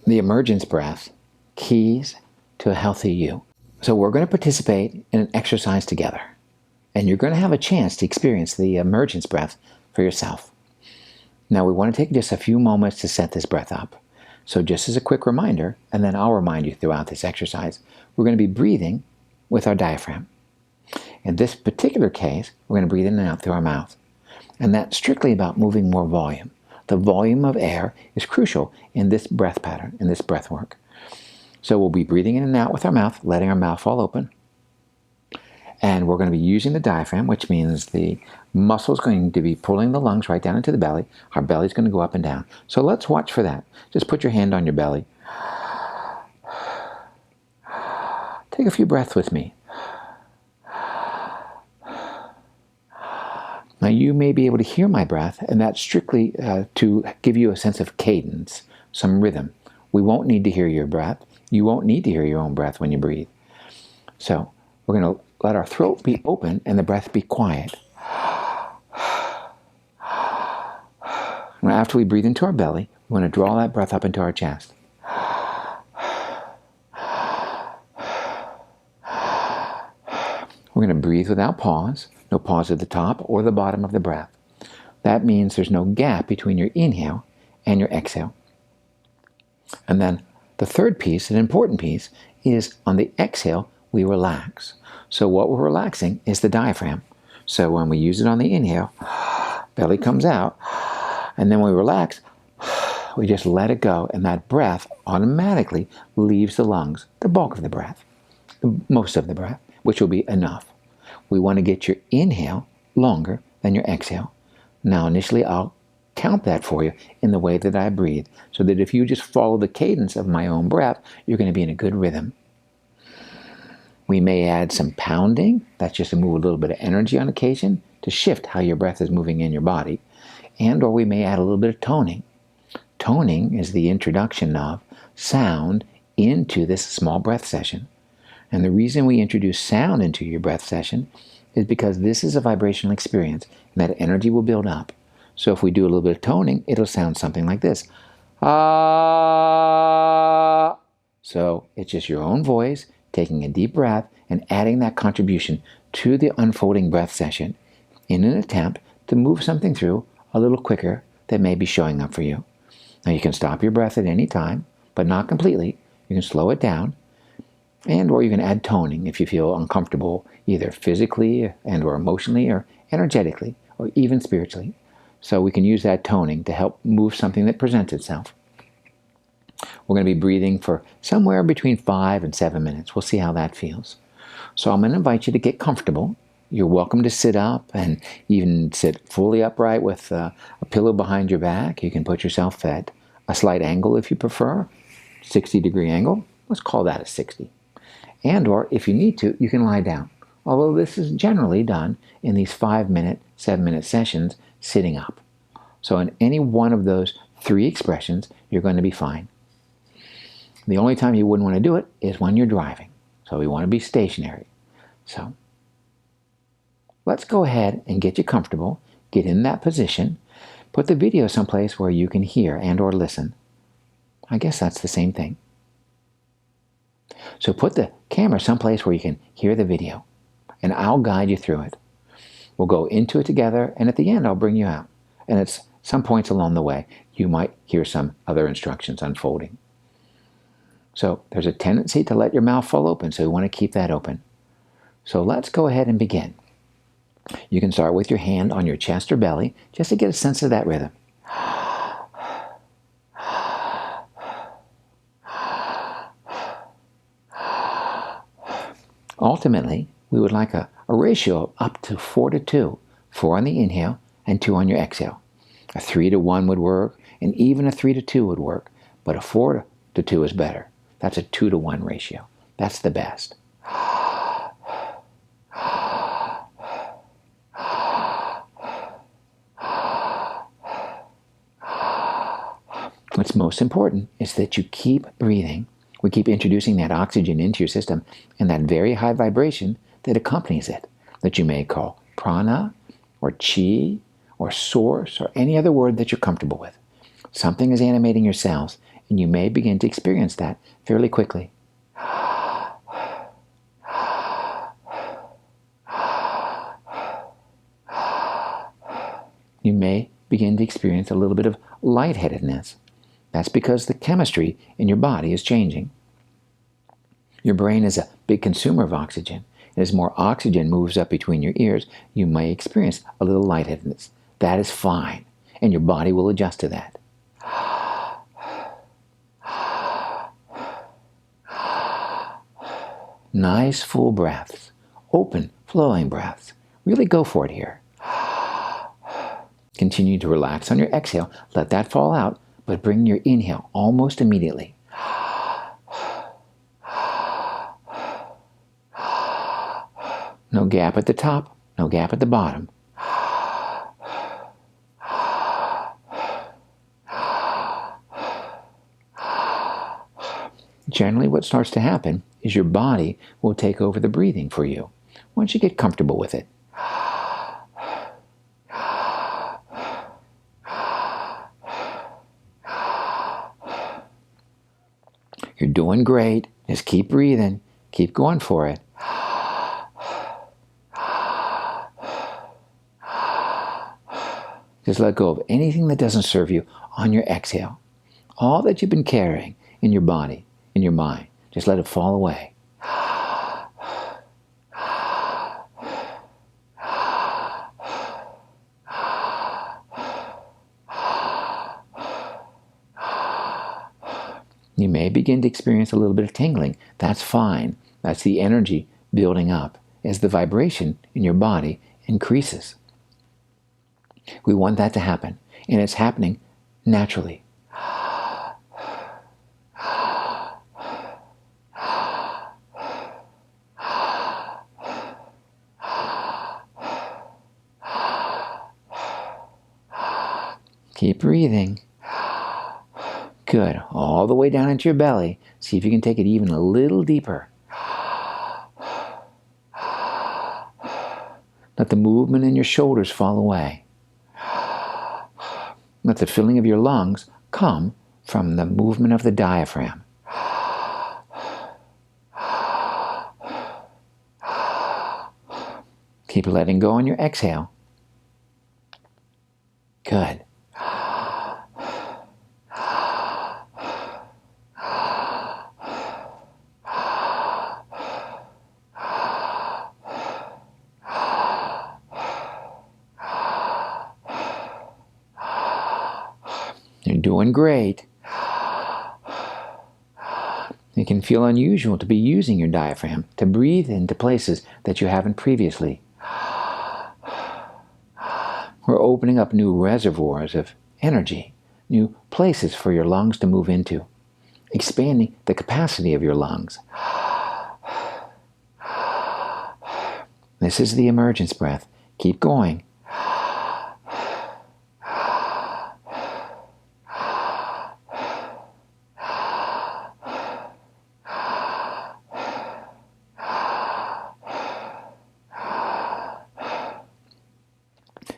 the emergence breath, keys to a healthy you. So we're going to participate in an exercise together, and you're going to have a chance to experience the emergence breath for yourself. Now we want to take just a few moments to set this breath up. So just as a quick reminder, and then I'll remind you throughout this exercise, we're going to be breathing with our diaphragm. In this particular case, we're going to breathe in and out through our mouth. And that's strictly about moving more volume. The volume of air is crucial in this breath pattern, in this breath work. So we'll be breathing in and out with our mouth, letting our mouth fall open. And we're going to be using the diaphragm, which means the muscle is going to be pulling the lungs right down into the belly. Our belly is going to go up and down. So let's watch for that. Just put your hand on your belly. Take a few breaths with me. Now you may be able to hear my breath, and that's strictly to give you a sense of cadence, some rhythm. We won't need to hear your breath. You won't need to hear your own breath when you breathe. So we're going to let our throat be open and the breath be quiet. Now after we breathe into our belly, we want to draw that breath up into our chest. We're going to breathe without pause. No pause at the top or the bottom of the breath. That means there's no gap between your inhale and your exhale. And then the third piece, an important piece, is on the exhale, we relax. So what we're relaxing is the diaphragm. So when we use it on the inhale, belly comes out, and then when we relax, we just let it go, and that breath automatically leaves the lungs, the bulk of the breath, most of the breath, which will be enough. We want to get your inhale longer than your exhale. Now initially I'll count that for you in the way that I breathe, so that if you just follow the cadence of my own breath, you're going to be in a good rhythm. We may add some pounding, that's just to move a little bit of energy on occasion, to shift how your breath is moving in your body. And or we may add a little bit of toning. Toning is the introduction of sound into this small breath session. And the reason we introduce sound into your breath session is because this is a vibrational experience, and that energy will build up. So if we do a little bit of toning, it'll sound something like this. Ah. So it's just your own voice taking a deep breath and adding that contribution to the unfolding breath session in an attempt to move something through a little quicker that may be showing up for you. Now you can stop your breath at any time, but not completely. You can slow it down. And or you can add toning if you feel uncomfortable, either physically and or emotionally or energetically or even spiritually. So we can use that toning to help move something that presents itself. We're going to be breathing for somewhere between 5 and 7 minutes. We'll see how that feels. So I'm going to invite you to get comfortable. You're welcome to sit up and even sit fully upright with a pillow behind your back. You can put yourself at a slight angle if you prefer, 60-degree angle. Let's call that a 60. And or if you need to, you can lie down. Although this is generally done in these 5-minute, 7-minute sessions sitting up. So in any one of those 3 expressions, you're going to be fine. The only time you wouldn't want to do it is when you're driving. So we want to be stationary. So let's go ahead and get you comfortable. Get in that position. Put the video someplace where you can hear and or listen. I guess that's the same thing. So put the camera someplace where you can hear the video, and I'll guide you through it. We'll go into it together, and at the end I'll bring you out. And at some points along the way, you might hear some other instructions unfolding. So there's a tendency to let your mouth fall open, so we want to keep that open. So let's go ahead and begin. You can start with your hand on your chest or belly, just to get a sense of that rhythm. Ultimately, we would like a ratio of up to 4:2. 4 on the inhale and 2 on your exhale. A 3:1 would work, and even a 3:2 would work, but a 4:2 is better. That's a 2:1 ratio. That's the best. What's most important is that you keep breathing. We keep introducing that oxygen into your system and that very high vibration that accompanies it, that you may call prana or chi or source or any other word that you're comfortable with. Something is animating your cells, and and you may begin to experience that fairly quickly. You may begin to experience a little bit of lightheadedness. That's because the chemistry in your body is changing. Your brain is a big consumer of oxygen. As more oxygen moves up between your ears, you may experience a little lightheadedness. That is fine, and your body will adjust to that. Nice full breaths, open, flowing breaths. Really go for it here. Continue to relax on your exhale. Let that fall out, but bring your inhale almost immediately. No gap at the top, no gap at the bottom. Generally, what starts to happen is your body will take over the breathing for you once you get comfortable with it. You're doing great. Just keep breathing. Keep going for it. Just let go of anything that doesn't serve you on your exhale. All that you've been carrying in your body, in your mind, just let it fall away. You may begin to experience a little bit of tingling. That's fine. That's the energy building up as the vibration in your body increases. We want that to happen, and it's happening naturally. Keep breathing. Good. All the way down into your belly. See if you can take it even a little deeper. Let the movement in your shoulders fall away. Let the filling of your lungs come from the movement of the diaphragm. Keep letting go on your exhale. Good. You're doing great. It can feel unusual to be using your diaphragm to breathe into places that you haven't previously. We're opening up new reservoirs of energy, new places for your lungs to move into, expanding the capacity of your lungs. This is the emergence breath. Keep going.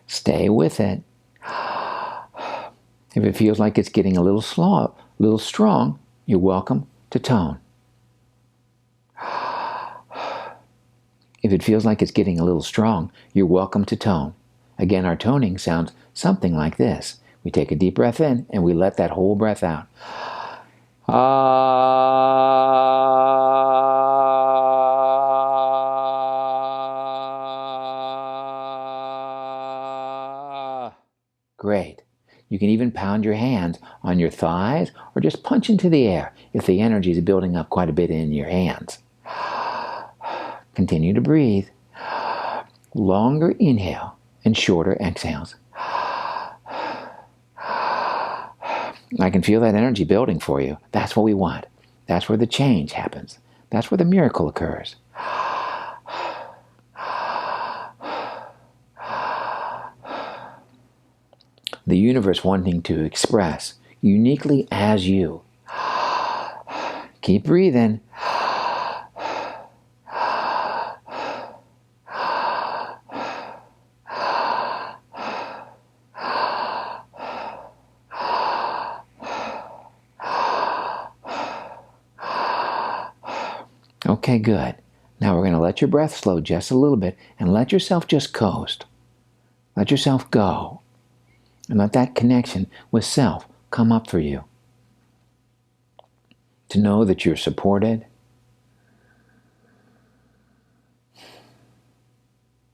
Stay with it. If it feels like it's getting a little slow, a little strong, you're welcome to tone. If it feels like it's getting a little strong, you're welcome to tone. Again, our toning sounds something like this. We take a deep breath in and we let that whole breath out. Great. You can even pound your hands on your thighs or just punch into the air if the energy is building up quite a bit in your hands. Continue to breathe. Longer inhale and shorter exhales. I can feel that energy building for you. That's what we want. That's where the change happens. That's where the miracle occurs. The universe wanting to express uniquely as you. Keep breathing. Okay, good. Now we're going to let your breath slow just a little bit and let yourself just coast. Let yourself go. And let that connection with self come up for you. To know that you're supported,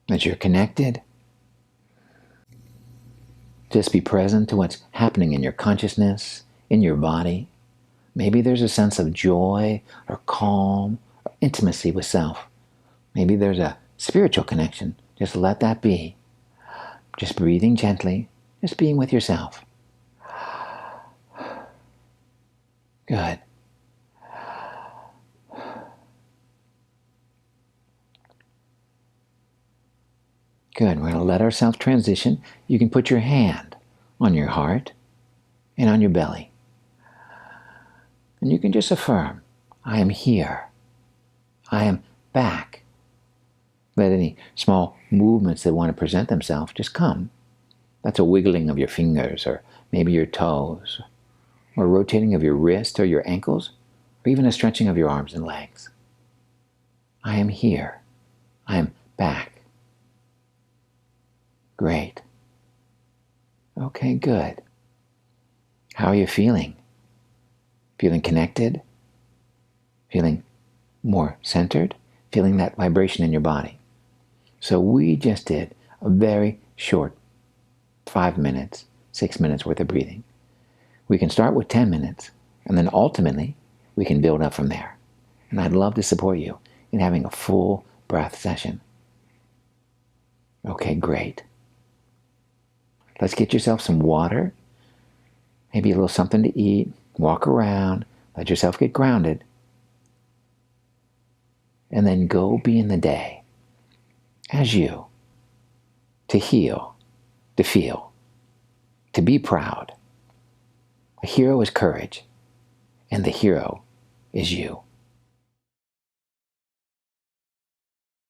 that you're connected. Just be present to what's happening in your consciousness, in your body. Maybe there's a sense of joy or calm or intimacy with self. Maybe there's a spiritual connection. Just let that be. Just breathing gently, just being with yourself. Good. Good. We're going to let ourselves transition. You can put your hand on your heart and on your belly. And you can just affirm, I am here. I am back. Let any small movements that want to present themselves just come. That's a wiggling of your fingers, or maybe your toes, or rotating of your wrist or your ankles, or even a stretching of your arms and legs. I am here. I am back. Great. Okay, good. How are you feeling? Feeling connected? Feeling more centered? Feeling that vibration in your body? So we just did a very short 5 minutes, 6 minutes worth of breathing. We can start with 10 minutes, and then ultimately we can build up from there. And I'd love to support you in having a full breath session. Okay, great. Let's get yourself some water, maybe a little something to eat, walk around, let yourself get grounded, and then go be in the day as you, to heal, to feel, to be proud. A hero is courage, and the hero is you.